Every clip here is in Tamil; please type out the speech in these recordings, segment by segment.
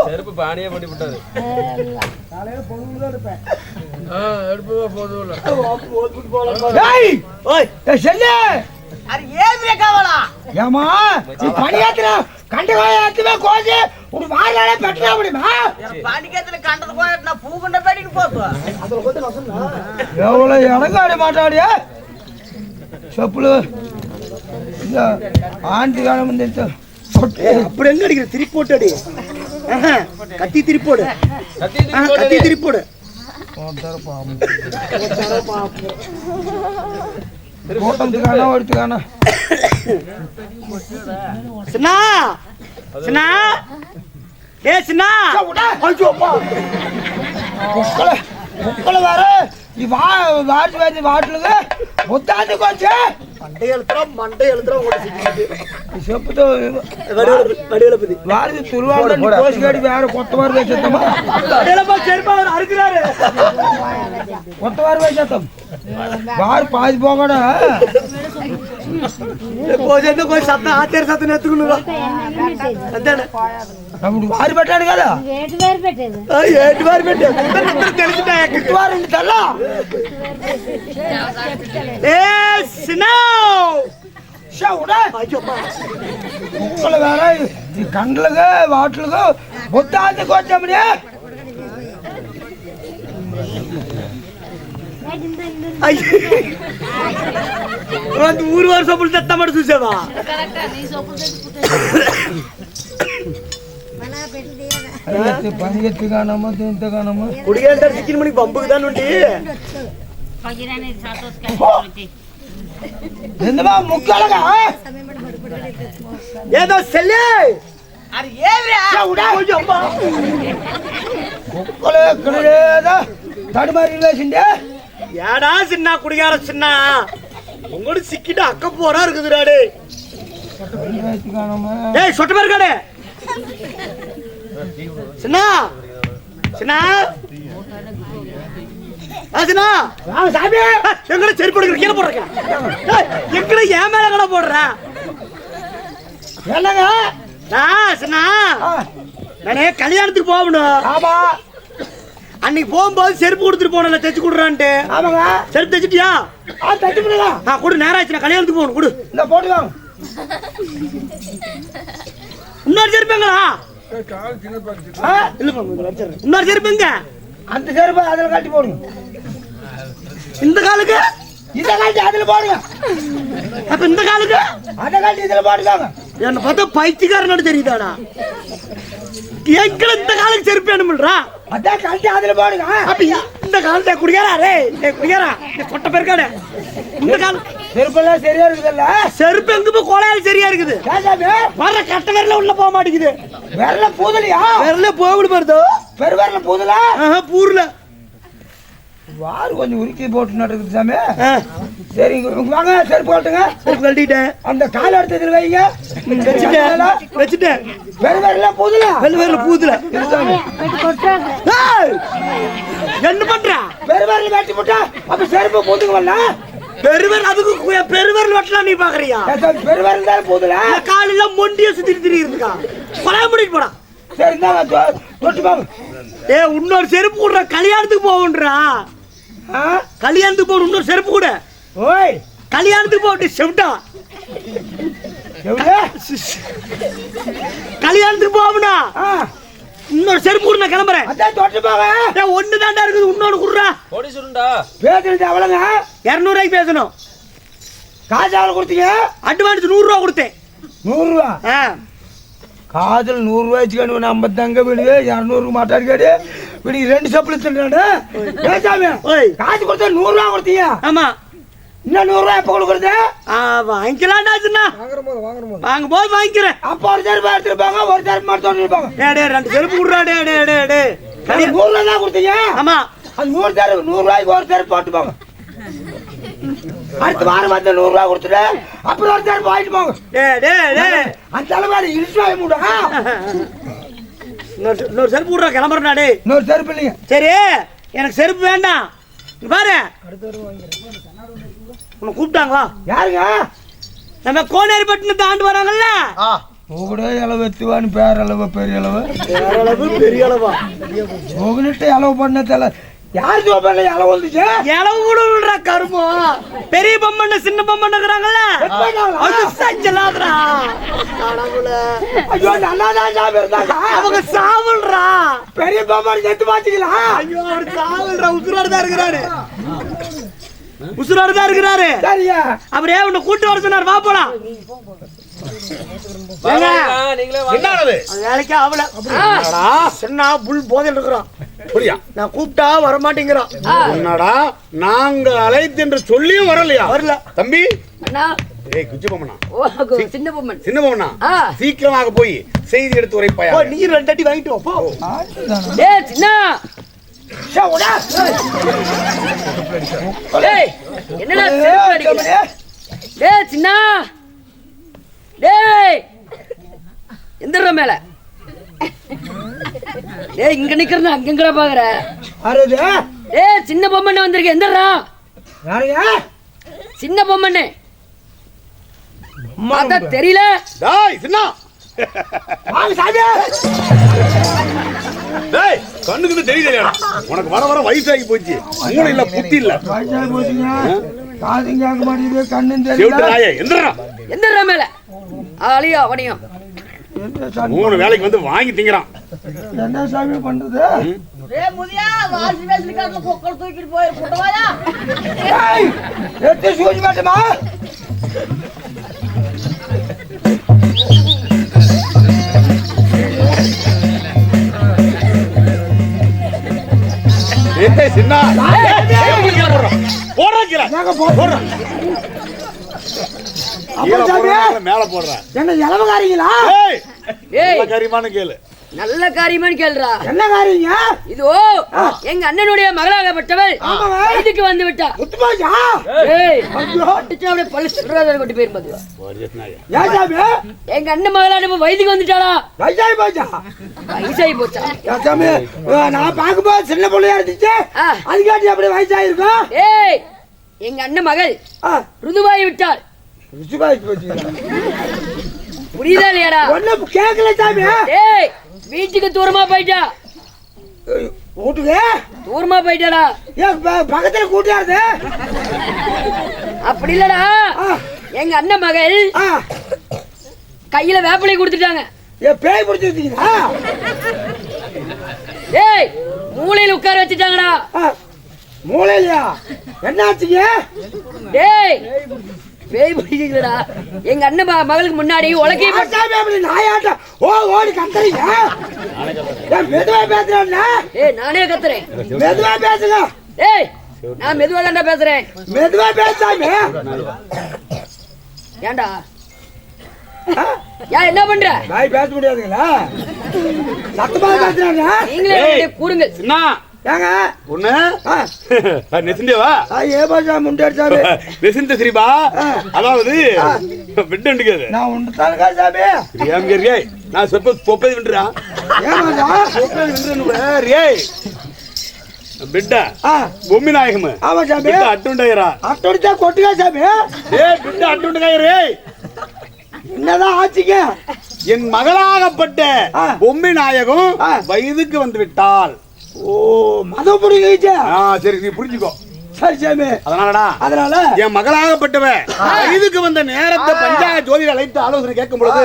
செருப்பு பாணியே பண்ணி விட்டாரு. మాట్లాడియా చెప్పులు ఆంటీ కాలం அப்படி எங்க அடிக்கிற திருப்போட்டு அடி கத்தி திருப்போடு கத்தி திருப்போடு சின்னா சின்னா ஏ சின்னா வேற வாட்டுலுங்க முத்தாந்து கோச்சு மண்டை எழுத்துறோம் చెప్పుతో వారి తురువాడు కోసిగాడి వేరే కొత్త వారు వేసేద్దామా కొత్త వారు వేసేద్దాం వారు పాసిపోకుండా ఎత్తుకున్నా అప్పుడు వారు పెట్టాడు కదా ఏటి వారు పెట్టారు తల్లా ముక్కలు వేరే ఈ కండ్లుగా వాటిలుగా ముత్తాంతికి వచ్చామని ఊరు వారు సొప్పులు తెస్తామని చూసావా పని ఎత్తుగానమ్మా తింతగానమ్మా కుడిగంటారు చికెన్ మనకి పంపుదా నుండి ముక్కలుగా ఏదో సెల్లి ముక్కలు ఎక్కడ లేదా తడిమారి వేసిండే ஏடா சின்ன குடிகார சின்ன உங்களோட சிக்கிட்டு அக்க போறா இருக்குதுடாடே ஏய் சொட்ட பேர் கடை சின்ன சின்ன ஆசினா சாமி எங்கட செருப்பு எடுக்கிற கீழே போடுறேன் எங்கட ஏன் மேல கடை போடுறேன் என்னங்க சின்ன நானே கல்யாணத்துக்கு போகணும் ஆமா அன்னைக்கு போகும்போது செருப்பு கொடுத்துட்டு போனல தைச்சு கொடுறான்ட்டு ஆமாங்க செருப்பு தைச்சிட்டியா தைச்சு கொடுக்கலாம் கொடு நேரம் ஆச்சு நான் கல்யாணத்துக்கு போகணும் கொடு இந்த போட்டுவாங்க இன்னொரு செருப்புங்களா இன்னொரு செருப்புங்க அந்த செருப்பு அதில் கட்டி போடுங்க இந்த காலுக்கு இந்த காலத்து அதில் போடுங்க அப்ப இந்த காலுக்கு அதை காட்டி இதில் போடுவாங்க என்ன பார்த்தா பைத்தியக்காரனோட தெரியுதாடா எங்களை இந்த காலுக்கு செருப்பு வேணும்ன்றா அதான் கழட்டி அதுல போடுங்க அப்ப இந்த காலத்தை குடிக்காரே குடிக்காரா கொட்ட பெருக்காடு இந்த கால செருப்பெல்லாம் சரியா இருக்குதுல்ல செருப்பு எங்க போய் கோலையால சரியா இருக்குது வர கட்ட விரல உள்ள போக மாட்டேங்குது விரல பூதலையா விரல போகுது பாருதோ பெரு விரல பூதலா பூர்ல வாரு கொஞ்சம் உருக்கி போட்டு நடக்குது சாமி சரிங்க வாங்க செருப்பு கழட்டுங்க செருப்பு கழட்டிட்டேன் அந்த கால எடுத்ததுல வைங்க வச்சுட்டேன் வெறுவெறல பூதுல வெறுவெறல பூதுல என்ன பண்ற வெறுவெறல வெட்டி போட்டா அப்ப செருப்பு பூதுங்க வரல பெருவர் அதுக்கு பெருவரல் வெட்டலாம் நீ பாக்குறியா பெருவரல் தான் பூதுல காலில மொண்டிய சுத்திட்டு திரியிருக்கா கொலை முடிட்டு போடா சரி இந்தாங்க தொட்டு பாங்க இன்னொரு செருப்பு கூட கல்யாணத்துக்கு போவுன்றா கல்யாணத்துக்கு போற இன்னொரு செருப்பு கூட ஓய் கல்யாணத்துக்கு போட்டு செவிட்டா கல்யாணத்துக்கு போவனா இன்னொரு செருப்பு கூட நான் கிளம்புறேன் அதான் தொட்டு போங்க ஒண்ணு தாண்டா இருக்குது இன்னொரு குடுறா ஓடி சுருண்டா பேசுறது அவ்வளவுங்க 200 ரூபாய்க்கு பேசணும் காசு எவ்வளவு கொடுத்தீங்க அட்வான்ஸ் 100 ரூபா கொடுத்தேன் 100 ரூபா காதல் 100 ரூபாய்க்கு நம்ம தங்க விடுவே 200 மாட்டாடி விடுங்க 2 சப்பிள் தின்றானே ஏசாமி காசு கொடுத்தா 100 ரூபா கொடுத்தீங்க ஆமா இன்னும் 100 ரூபா எப்ப கொடுக்குறது வாங்கிக்கலாம்டாச்சுண்ணா வாங்கும் போது வாங்கிக்கிறேன் அப்போ ஒரு செருப்பு எடுத்துட்டு போங்க ஒரு செருப்பு மட்டும் போங்க டே 2 செருப்பு கொடுறா டே 100 ரூபா தான் கொடுத்தீங்க ஆமா அது 100 ரூபாய்க்கு ஒரு செருப்பு போட்டு போங்க அடுத்த வாரம் வந்து 100 ரூபா கொடுத்துட்டு அப்புறம் ஒரு செருப்பு வாங்கிட்டு போங்க. அந்த தலைவாரி இழுச்சாய மூடா. இன்னொரு செருப்பு விடுறா கிளம்புறா. டே இன்னொரு செருப்பு இல்லைங்க. சரி எனக்கு செருப்பு வேண்டாம். பாரு உன்னை கூப்பிட்டாங்களா? யாருங்க? நம்ம கோனேரி பட்டினத்தை ஆண்டு வராங்கல்ல. உங்களே அளவு எத்துவான்னு பேரளவு பெரிய அளவு பேரளவு பெரிய அளவா உங்ககிட்ட அளவு பண்ண தெரியல. யார் சொல்ல அளவு வந்துச்சு? அளவு கூட விடுறா கருமோ. பெரிய பொம்மண்ண சின்ன பொம்மண்ணுங்கிறாங்கல்ல அது சஞ்சலாதுரா. ஐயோ நல்லாதான் சாமி இருந்தாங்க. அவங்க சாவல்றா. பெரிய பொம்மன் செத்து பாத்தீங்களா? ஐயோ அவர் சாவல்றா. உசுரோடு தான் இருக்கிறாரு. உசுரோடு தான் இருக்கிறாரு. சரியா அவரே உன்னை கூட்டு வர சொன்னார். வா போலாம். நான் கூப்பிட்டா வர மாட்டேங்கிறோம். நாங்க அழைத்து என்று சொல்லியும் வரலையா? வரல தம்பி. சின்ன பொம்மனா சீக்கிரமாக போய் செய்தி எடுத்து உரைப்பாயா? நீ 2 அடி வாங்கிட்டு போ. சின்ன டேய் எந்திர மேல. டேய் இங்க நிக்கிறத அங்கங்கடா பாக்குற. அரது டேய் சின்ன பொம்மண்ணே வந்திருக்க. எந்திரா. யாருங்க? சின்ன பொம்மண்ணே. மாதா தெரியல. டேய் சின்ன வாங்க சாஜே. டேய் கண்ணுக்கு தெரியலையா? உனக்கு வர வர வயசாகி போச்சு. மூளை இல்ல புத்தி இல்ல. வயசாகி போச்சுங்க. காதுங்க கேட்க மாட்டேங்குது. கண்ணும் தெரியல. எந்திர மேல. ஆளியா அவனியும் 3 வேலைக்கு வந்து வாங்கி திங்கறான். என்ன சாமி பண்றது? டேய் முதியா வாசி பேசிக்காரல கொக்கல் தூக்கிட்டு போய் புட்டவாயா. ஏய் எட்டு சூஜி மாட்டமா. ஏய் சின்ன போறா கீழ. போறா மேல போடுற. என்ன இளவகாரிங்களா? ஏய் காரியமான கேளு. நல்ல காரியமான்னு கேளுடா. என்ன காரியங்க? இதோ எங்க அண்ணனுடைய மகளாகப்பட்டவள் வயதுக்கு வந்து விட்டா. முத்துமாஜா. ஏய் அடிச்சு அப்படியே பல்ல சுடுறத கொண்டு போயிருப்பது. ஏன் சாமி? எங்க அண்ணன் மகளாக வயதுக்கு வந்துட்டாளா? வயசாகி போச்சா? வயசாகி போச்சா? ஏன் சாமி நான் பார்க்கும்போது சின்ன பிள்ளையா இருந்துச்சு. அதுக்காட்டி அப்படியே வயசாயிருக்கும். ஏய் எங்க அண்ணன் மகள் ருதுவாகி விட்டாள். புரியுதா இல்லையாடா? ஒன்னும் கேட்கல சாமி. ஏய் வீட்டுக்கு தூரமா போயிட்டா. வீட்டுக்கு தூரமா போயிட்டாடா. ஏன் பக்கத்துல கூட்டியாருது? அப்படி இல்லடா. எங்க அண்ணன் மகள் கையில வேப்பிலை கொடுத்துட்டாங்க. ஏன் பேய் பிடிச்சிருக்கீங்களா? ஏய் மூளையில உட்கார வச்சுட்டாங்கடா. மூளையிலயா? என்ன ஆச்சுங்க? ஏய் பேய் பிடிக்கிறடா. எங்க அண்ணன் மகளுக்கு முன்னாடி உலகை நாயாட்டம் ஓடி கத்துறீங்க. மெதுவா பேசுறேன்னா? ஏய் நானே கத்துறேன். மெதுவா பேசுங்க. ஏய் நான் மெதுவா தான்டா பேசுறேன். மெதுவா பேசாம ஏண்டா ஏன் என்ன பண்ற? நாய் பேச முடியாதுங்களா? சத்தமா பேசுறாங்க. நீங்களே கூறுங்க. சின்ன ஏங்க பொண்ணு நெசிந்தேவா? ஏபாஜா முண்டேச்சாரு நெசிந்த சரிபா. அதாவது விட்டண்டுக்குது. நான் உண்டதானே சாமி. ஏம்கரியே நான் பொப்பது வின்றா. ஏமாடா பொப்பது வின்றனு ஏய் బిడ్డ బొమ్మి నాయకము ఆవా సాబే బిడ్డ అట్టుండయరా అట్టుంటే కొట్టుగా సాబే బిడ్డ అట్టుండగయరే என்னதான் ஆச்சுங்க என் மகளாகப்பட்ட பொம்மி நாயகம் வயதுக்கு வந்து விட்டாள் ஓ மதம் புரியுது சரி நீ புரிஞ்சுக்கோ சரி சாமி அதனால என் மகளாகப்பட்டவ வயதுக்கு வந்த நேரத்தை பஞ்சாங்க ஜோதிடர் அழைத்து ஆலோசனை கேட்கும் பொழுது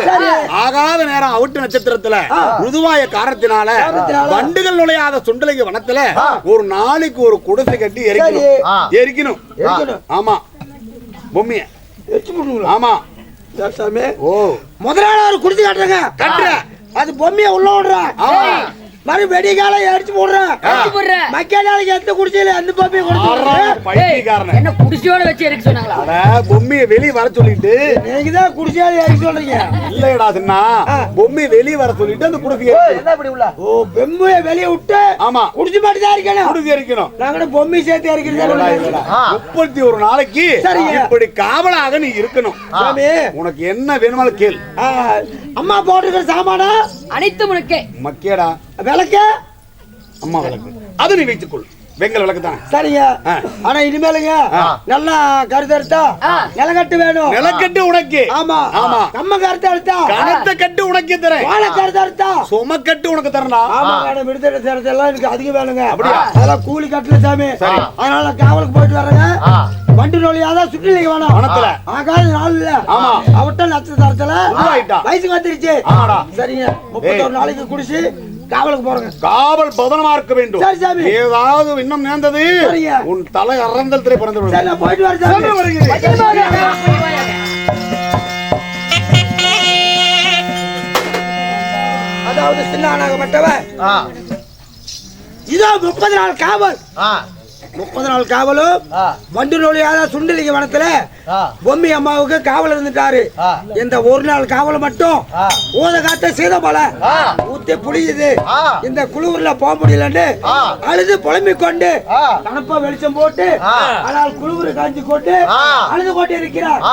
ஆகாத நேரம் அவுட்டு நட்சத்திரத்துல ருதுவாய காரணத்தினால வண்டுகள் நுழையாத சுண்டலிங்க வனத்துல ஒரு நாளைக்கு ஒரு குடிசை கட்டி எரிக்கணும் ஆமா பொம்மிய ஆமா சாமி ஓ முதலாளி ஒரு குடிசை கட்டுறாங்க கட்டுற அது பொம்மிய உள்ள விடுற மறு வெடிகால அடிச்சு போடுறேன் மக்கள் நாளைக்கு எந்த குடிச்சல எந்த பாப்பி பைத்தியக்காரன் என்ன குடிசையோட வச்சு எதுக்கு சொன்னாங்களா? அட பொம்மையை வெளிய வர சொல்லிட்டு நீங்க தான் குடிச்சால அடிச்சு சொல்றீங்க. இல்லடா சின்னா பொம்மையை வெளிய வர சொல்லிட்டு அந்த குடிசை என்ன இப்படி உள்ள ஓ பொம்மையை வெளிய விட்டு ஆமா குடிச்சு மாட்டி தான் இருக்கணும். குடிசை இருக்கணும். நாங்க பொம்மை சேர்த்து இருக்கிறது 31 நாளைக்கு இப்படி காவலாக நீ இருக்கணும். சாமி உனக்கு என்ன வேணுமாலும் கேள். அம்மா போட்டுக்கிற சாமானா அனைத்து முழுக்கே மக்கேடா விளக்கு அம்மா விளக்கு அது நீ வைத்துக்கொள். வெங்கல விளக்கு தானே. சரிங்க. ஆனா இனிமேலுங்க நல்லா கருத்தெடுத்தா நிலக்கட்டு வேணும். நிலக்கட்டு உனக்கு. ஆமா ஆமா. நம்ம கருத்தெடுத்தா கணத்த கட்டு உனக்கு தரேன். வாழை கருத்தெடுத்தா சுமக்கட்டு உனக்கு தரனா. ஆமா மேடம் விடுதலை சேர்த்தெல்லாம் எனக்கு அதிகம் வேணுங்க. அப்படியே அதெல்லாம் கூலி கட்டல சாமி. அதனால காவலுக்கு போயிட்டு வரேங்க. வண்டி நோலியாதான் சுற்றிலிங்க வேணும். பணத்துல ஆகாத நாள் இல்ல. ஆமா அவட்ட நட்சத்திரத்துல வயசுக்கு வந்துருச்சு. சரிங்க 31 நாளைக்கு குடிச்சு காவலுக்கு போறேங்க. காவல் பதனமா இருக்க வேண்டும். ஏதாவது இன்னும் நேர்ந்தது உன் தலை அறந்தல் திரை பிறந்து விடும். போயிட்டு வரேன். அதாவது சின்னானாகப்பட்டவன் இதோ 30 நாள் காவல். 30 நாள் காவலும் வண்டு நோலியாத சுண்டலிங்க வனத்துல பொம்மி அம்மாவுக்கு காவல் இருந்துட்டாரு. இந்த ஒரு நாள் காவல் மட்டும் ஊத காத்த சீதமலை ஊத்தி புளியுது. இந்த குழுவுல போக முடியலன்னு அழுது புலம்பிக் கொண்டு தனப்பா வெளிச்சம் போட்டு ஆனால் குழுவுரு காஞ்சி கொண்டு அழுது கொண்டு இருக்கிறார்.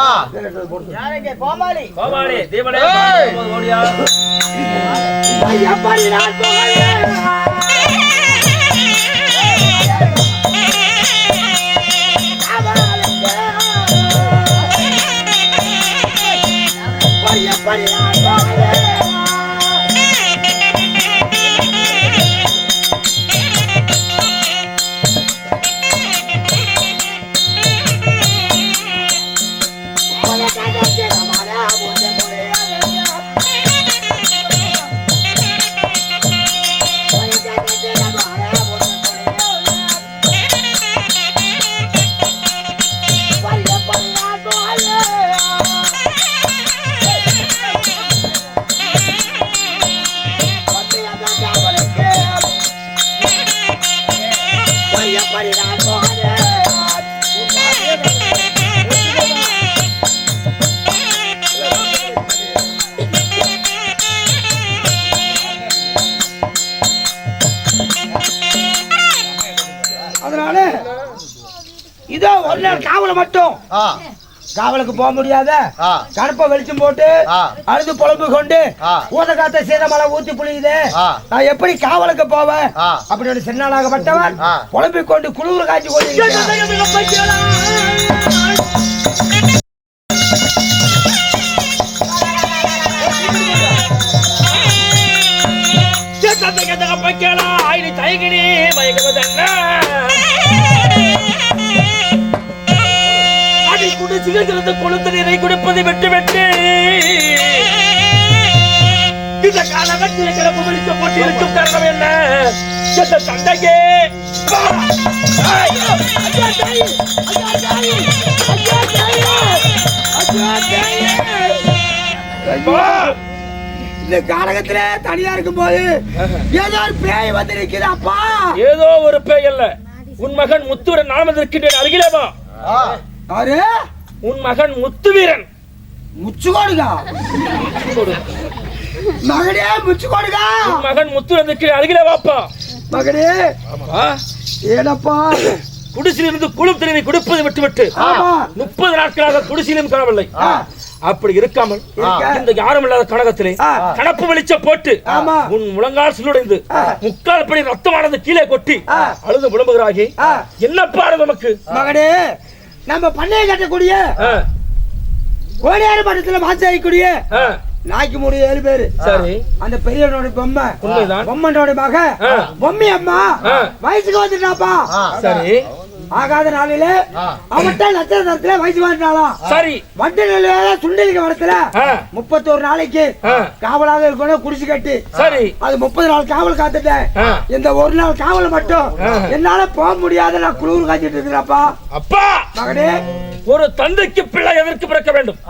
அதனால இதோ ஒரு நாள் காவலை மட்டும் காவலுக்கு போக முடியாத கருப்ப வெளிச்சம் போட்டு அழுது புலம்பு கொண்டு ஊத காத்த சீதமலை ஊத்தி புளியுது. நான் எப்படி காவலுக்கு போவேன் அப்படின்னு சின்னானாகப்பட்டவன் புலம்பிக் கொண்டு குளிர் காய்ச்சி கொண்டு கொளுத்த நீரை குடிப்பதை விட்டு விட்டு இந்த காலகட்டத்தில் கிளம்பு வெளிச்ச போட்டு இருக்கும் காரணம் என்ன? தந்தையே இந்த காலகத்துல தனியா இருக்கும் போது ஏதோ ஒரு பேய் வந்து நிற்கிறாப்பா. ஏதோ ஒரு பேய் அல்ல, உன் மகன் முத்துவீரன் நான் வந்திருக்கின்றேன். அருகிலேவா? யாரு? உன் மகன் முத்துவீரன். முச்சுக்கோடுகா மகனே, முச்சுக்கோடுகா மகன் முத்துவீரனுக்கு அருகிலேவாப்பா. மகனே ஏனப்பா குடிசிலிருந்து குளிர் தண்ணீரை குடிப்பதை விட்டுவிட்டு 30 நாட்களாக குடிசிலும் காணவில்லை. அப்படி இருக்காமல் இந்த யாரும் இல்லாத கனகத்திலே கணப்பு வெளிச்சம் போட்டு உன் முழங்கால் சுழுடைந்து முக்கால் படி ரத்தமானது கீழே கொட்டி அழுது புலம்புகிறாகி என்னப்பா நமக்கு? மகனே, நம்ம பண்ணையை கட்டக்கூடிய கோடியாறு மட்டத்துல மாசாயிக்கூடிய நாய்க்கு மூணு 7 பேரு. சரி, அந்த பெரியனோட பொம்மை பொம்மனோட மக பொம்மி அம்மா வயசுக்கு வந்துட்டாப்பா. சரி, ஆகாத நாளில அவட்ட நட்சத்திரத்துல வயசு வந்துட்டாலாம். சரி, வண்டி சுண்டலிக்க வனத்துல 31 நாளைக்கு காவலாக இருக்கணும் குடிச்சு கட்டி. சரி, அது 30 நாள் காவல் காத்துட்டேன். இந்த ஒரு நாள் காவல் மட்டும் என்னால போக முடியாத நான் குளிர் காய்ச்சிட்டு இருக்கிறப்பா. அப்பா மகனே, ஒரு தந்தைக்கு பிள்ளை எதற்கு பிறக்க வேண்டும்?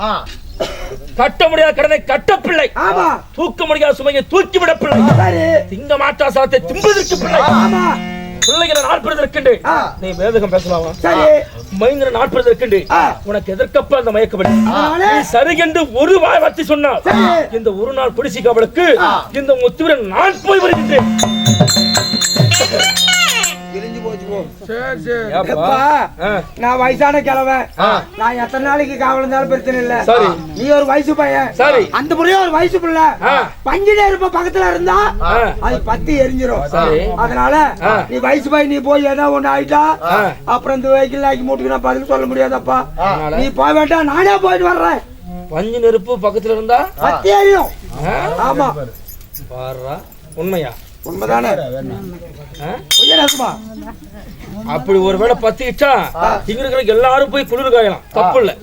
கட்ட முடியாத கடனை கட்ட பிள்ளை, ஆமா தூக்க முடியாத சுமையை தூக்கி விட பிள்ளை, சரி திங்க மாட்டா சாத்தை திம்பதற்கு பிள்ளை, ஆமா பிள்ளைகளை நாட்படுவதற்கு நீ வேதகம் பேசலாமா? சரி மைந்தனை நாட்படுவதற்கு உனக்கு எதற்கப்ப அந்த மயக்கப்படி அதனால நீ சரி என்று ஒரு வாய் வார்த்தை சொன்னால் இந்த ஒரு நாள் குடிசி காவலுக்கு இந்த முத்துவிரன் நான் போய் வருகின்றேன். கிழிஞ்சு போச்சு போ. சரி சரி எப்பா, நான் வயசான கிழவன், நான் எத்தனை நாளைக்கு காவல் இருந்தாலும் பிரச்சனை இல்ல. சரி. நீ ஒரு வயசு பையன், சரி. அந்த முறையும் ஒரு வயசு பிள்ளை, பஞ்சிலே இருப்ப பக்கத்துல இருந்தா அது பத்தி எரிஞ்சிரும். சரி. அதனால நீ வயசு பையன், நீ போய் ஏதோ ஒண்ணு ஆயிட்டா அப்புறம் இந்த வெஹிக்கிள் ஆக்கி மூட்டுக்கு நான் பதில் சொல்ல முடியாதப்பா. நீ போய் வேண்டாம், நானே போயிட்டு வர்றேன். பஞ்சு நெருப்பு பக்கத்துல இருந்தா பத்தி எரியும். ஆமா பாருடா, உண்மையா? உண்மைதானே? அப்படி ஒருவேளை பத்திச்சா இங்க இருக்கிற எல்லாரும் போய் குளிர் காயலாம், தப்பு இல்ல.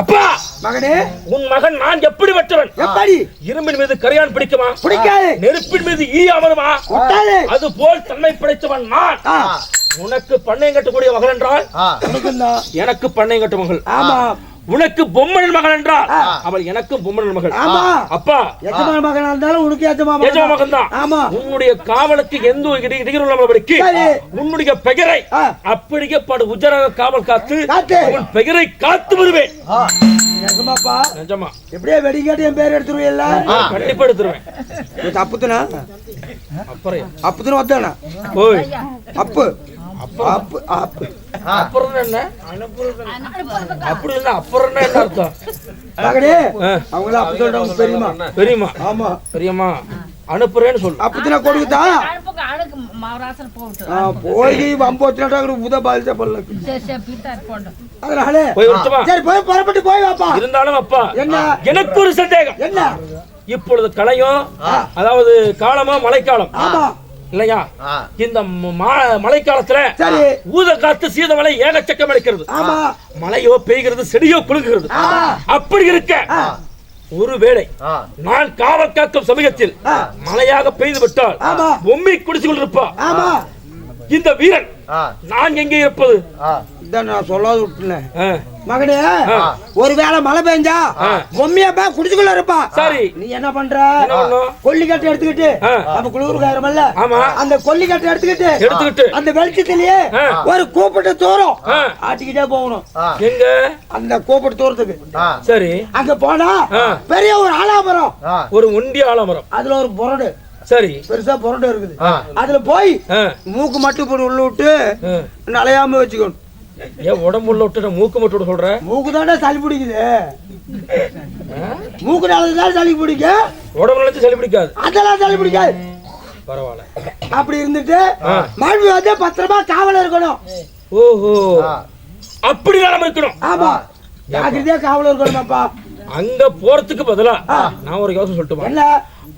அப்பா மகனே, உன் மகன் நான் எப்படி வெற்றவன்? எப்படி? இரும்பின் மீது கரையான் பிடிக்குமா? பிடிக்காது. நெருப்பின் மீது ஈ அமருமா? ஒட்டாது. அது போல் தன்மை படைத்தவன் நான். உனக்கு பண்ணை கட்டக்கூடிய மகள் என்றால் எனக்கு பண்ணை கட்ட மகள். ஆமா. உனக்கு பொம்மன் மகள் என்றால் அவள் எனக்கும் பொம்மன் மகள். ஆமா. அப்பா எஜமான மகனா இருந்தாலும் உனக்கு எஜமான மகன் தான். ஆமா. உன்னுடைய காவலுக்கு எந்த இடையூறுள்ளபடிக்கு உன்னுடைய பெயரை அப்படியே படு உஜராக காவல் காத்து உன் பெயரை காத்து வருவேன். நிஜமாப்பா? நிஜமா. எப்படியே வெடி கேட்டு என் பேர் எடுத்துருவேன். கண்டிப்பா எடுத்துருவேன். அப்புத்துனா அப்புறம் அப்புத்துனா வந்தானா? ஓய் அப்பு அப்பு அப்பு அப்புறம் என்ன? அப்படி இல்ல, அப்புறம் என்ன அர்த்தம்? மகனே, அவங்கள அப்ப சொல்றவங்க பெரியமா? பெரியமா? ஆமா பெரியமா அனுப்புறேன்னு சொல்லு. அப்புத்துனா கொடுக்குதா? போய் வம்போச்சுனா உத பாதிச்ச பல்ல. அதனால போய் விட்டுமா? சரி, போய் புறப்பட்டு போய் வாப்பா. இருந்தாலும் அப்பா, என்ன? எனக்கு ஒரு சந்தேகம். என்ன? இப்பொழுது களையும், அதாவது காலமா மழைக்காலம் ஆமா இல்லையா? இந்த மழைக்காலத்துல ஊத காத்து சீத மழை ஏகச்சக்கம் அடிக்கிறது. மழையோ பெய்கிறது, செடியோ குலுங்குகிறது. அப்படி இருக்க ஒருவேளை நான் காவல் காக்கும் சமயத்தில் மழையாக பெய்து விட்டால் பொம்மை குடிச்சு கொண்டிருப்பா இந்த வீரன் நான் எங்கே இருப்பது? நான் சொல்லாது விட்டுனேன் மகனே. ஒருவேளை மழை பெஞ்சா பொம்மையா குடிச்சுக்குள்ள இருப்பா. சரி, நீ என்ன பண்ற? கொல்லிக்கட்டை எடுத்துக்கிட்டு நம்ம குளிர் காயறமல்ல, அந்த கொல்லிக்கட்டை எடுத்துக்கிட்டு அந்த வெளிச்சத்திலேயே ஒரு கூப்பிட்டு தூரம் ஆட்டிக்கிட்டே போகணும். எங்க? அந்த கூப்பிட்டு தூரத்துக்கு. சரி, அங்க போனா பெரிய ஒரு ஆலாமரம், ஒரு ஒண்டிய ஆலாமரம், அதுல ஒரு புரடு, சரி பெருசா புரண்டு இருக்குது. அதுல போய் மூக்கு மட்டும் போட்டு உள்ள விட்டு நலையாம வச்சுக்கணும். ஏன் உடம்புள்ள விட்டு மூக்கு மட்டும் விட சொல்ற? மூக்கு தானே சளி பிடிக்குது. மூக்கு நாளதான் சளி பிடிக்க, உடம்புல வச்சு சளி பிடிக்காது. அதெல்லாம் சளி பிடிக்காது. பரவாயில்ல. அப்படி இருந்துட்டு மறுபடி வந்து பத்திரமா காவல இருக்கணும். ஓஹோ, அப்படி நாம இருக்கணும். ஆமா, ஜாக்கிரதையா காவல இருக்கணுமாப்பா. அங்க போறதுக்கு பதிலா நான் ஒரு யோசனை சொல்லட்டுமா? என்ன?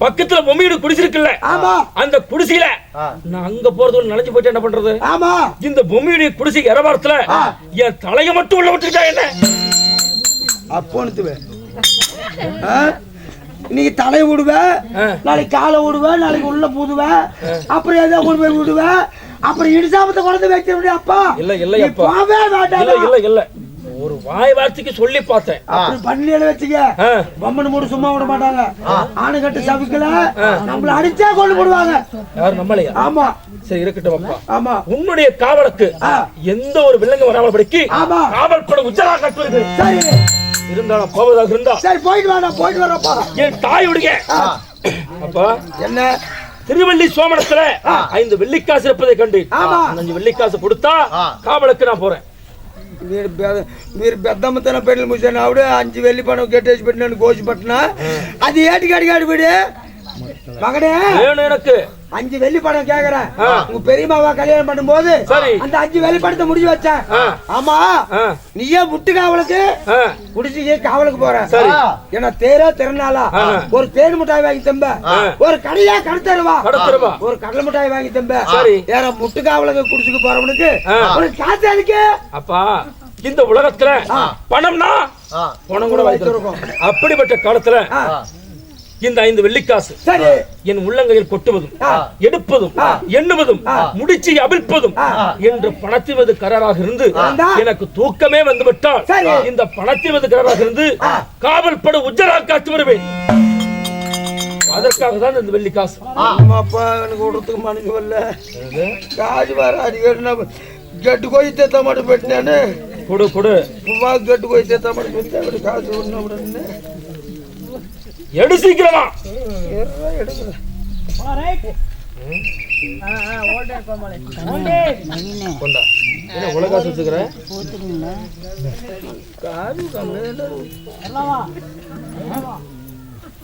பக்கத்துல பொம்மையோட குடிசை இருக்குல்ல, அந்த குடிசையில நான் அங்க போறது நனைஞ்சு போயிட்டு என்ன பண்றது? ஆமா, இந்த பொம்மையுடைய குடிசை இரவாரத்துல என் தலைய மட்டும் உள்ள விட்டுட்டா என்ன? அப்போனுத்துவே இன்னைக்கு தலை விடுவேன், நாளைக்கு காலை விடுவேன், நாளைக்கு உள்ள பூதுவேன், அப்புறம் ஏதோ கொண்டு போய் விடுவேன், அப்புறம் இடிசாமத்தை குழந்தை வைக்க முடியும். அப்பா இல்ல இல்ல அப்பா, இல்ல இல்ல ஒரு வாய் வார்த்தைக்கு சொல்லி பார்த்தேன். அப்படி பண்ணியில வச்சுக்க பொம்மன் மூடு சும்மா விட மாட்டாங்க. ஆணு கட்டு சவிக்கல நம்மள அடிச்சா கொண்டு போடுவாங்க. யாரும் நம்மளையா? ஆமா. சரி இருக்கட்டும் அப்பா. ஆமா, உன்னுடைய காவலுக்கு எந்த ஒரு வில்லங்க வராமல் படிக்கு காவல் பட உச்சரா கட்டுவது. சரி, இருந்தாலும் போவதாக இருந்தா சரி போயிட்டு வாடா, போயிட்டு வரப்பா. என் தாய் விடுங்க. அப்பா என்ன? திருவள்ளி சோமனத்துல 5 வெள்ளிக்காசு இருப்பதை கண்டு 5 வெள்ளிக்காசு கொடுத்தா காவலுக்கு நான் போறேன். మీరు పెద్దమ్మతన పెళ్లి ముసాను ఆవిడ 5 వెళ్ళి పనం కట్టేసి పెట్టినాను కోసి పట్టినా అది ఏటికి అడిగాడు వీడు மகனே. எனக்கு 5 வெள்ளி பணம் கேக்குறேன். உங்க பெரியமாவா கல்யாணம் பண்ணும் போது அந்த 5 வெள்ளி பணத்தை முடிஞ்சு வச்சேன். ஆமா, நீயே முட்டு காவலுக்கு குடிச்சு காவலுக்கு போற. ஏன்னா தேரா திறனாலா ஒரு தேன் மிட்டாய் வாங்கி தம்ப, ஒரு கடையா கடத்தருவா, ஒரு கடலை மிட்டாய் வாங்கி தம்ப. ஏன்னா முட்டு காவலுக்கு குடிச்சுக்கு போறவனுக்கு ஒரு காசு அதுக்கு. அப்பா இந்த உலகத்துல பணம்னா பணம் கூட வைத்திருக்கும். அப்படிப்பட்ட காலத்துல இந்த 5 வெள்ளிக்காசு சரி என் உள்ளங்கையில் கொட்டுவதும் எடுப்பதும் எண்ணுவதும் முடிச்சு அவிழ்ப்பதும் என்று பணத்தின் மீது கராராக இருந்து எனக்கு தூக்கமே வந்துவிட்டால் இந்த பணத்தின் மீது கராராக இருந்து காவல் பட உஜ்ஜராக காத்து வருவேன். அதற்காக தான் இந்த வெள்ளிக்காசு. அப்பா எனக்கு விடுறதுக்கு மனசு வரல. காசு வர அடிக்கடி கெட்டு கோயி தேத்த மாட்டேன் போயிட்டேன்னு கொடு கொடு கெட்டு கோயி தேத்த மாட்டேன் போயிட்டு காசு ஒண்ணு எடு சீக்கிரமா உலகாசு வச்சுக்கிற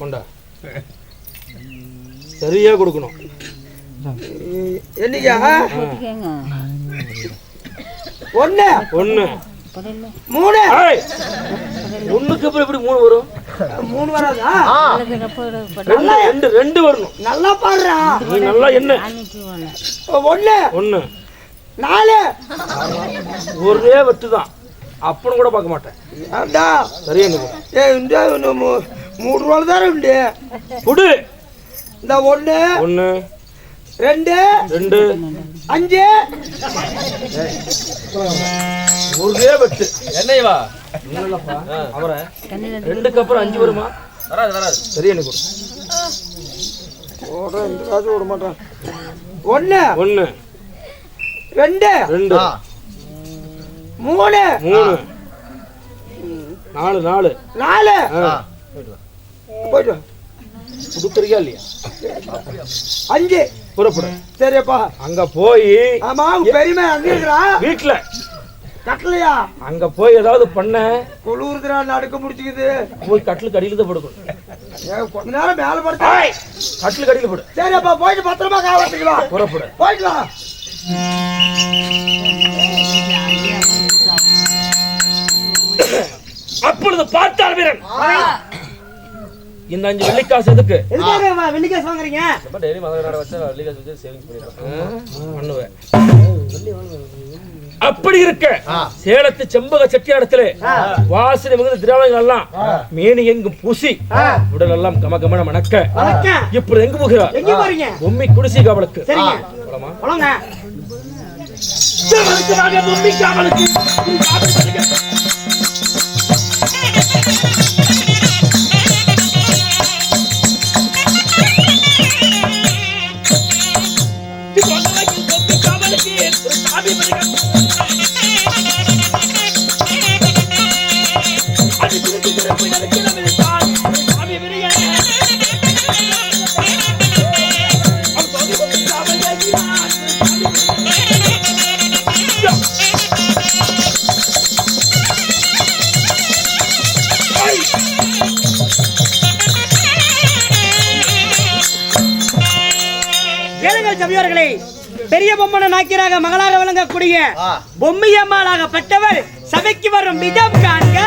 கொண்டா சரியா கொடுக்கணும். என்னைக்கா ஒண்ணு ஒண்ணு 3 ஒண்ணுக்கு அப்புறம் எப்படி 3 வரும்? 3 வராதா? 2 வரணும். நல்லா பாடுறா நீ நல்லா என்ன 1 1 4 ஒரே வெட்டுதான். அப்பன்னு கூட பார்க்க மாட்டேன். சரியா இந்த 3 ரூபா தானே உண்டு. புடு இந்த 1 1 2 2 5 ஒரே வெட்டு. என்னைவா அவரை 2க்கு அப்புறம் 5 வருமா? வராது வராது. சரியா எனக்கு விட மாட்டான். 1 1 2 2 3 3 4 4 4 போயிட்டு புதுக்கறியா இல்லையா? 5 புறப்படு. சரிப்பா அங்க போய் ஆமா பெரியமா அங்க இருக்கா வீட்டுல கட்டலையா? அங்க போய் ஏதாவது பண்ண குளிர்துரா நடுக்க முடிச்சுக்குது. போய் கட்டிலுக்கு அடியில தான் படுக்கணும். கொஞ்ச நேரம் மேல படுத்தா கட்டிலுக்கு அடியில படு. சரிப்பா போயிட்டு பத்திரமா காவத்துக்கலாம். புறப்படு. போயிடலாம். அப்பொழுது பார்த்தால் வீரன் இந்த 5 வெள்ளிக்காசு எதுக்கு வெள்ளிக்காசு வாங்குறீங்க? டெய்லி மதுரை வச்சா வெள்ளிக்காசு வச்சு சேவிங்ஸ் பண்ணுவேன். அப்படி இருக்க சேலத்து செம்பக செட்டியாடத்திலே வாசனை மிகுந்த திராவணங்கள் எல்லாம் மேனி எங்கும் பூசி உடல் எல்லாம் கமகமன மணக்க இப்படி எங்கு போகிறார்? பொம்மி குடிசை காவலுக்கு. பொம்மி காவலுக்கு சபையோர்களே, பெரிய பொம்மன நாக்கியராக மகளாக விளங்கக்கூடிய பொம்மியம்மாளாகப்பட்டவர் சபைக்கு வரும் விதம் காண்க.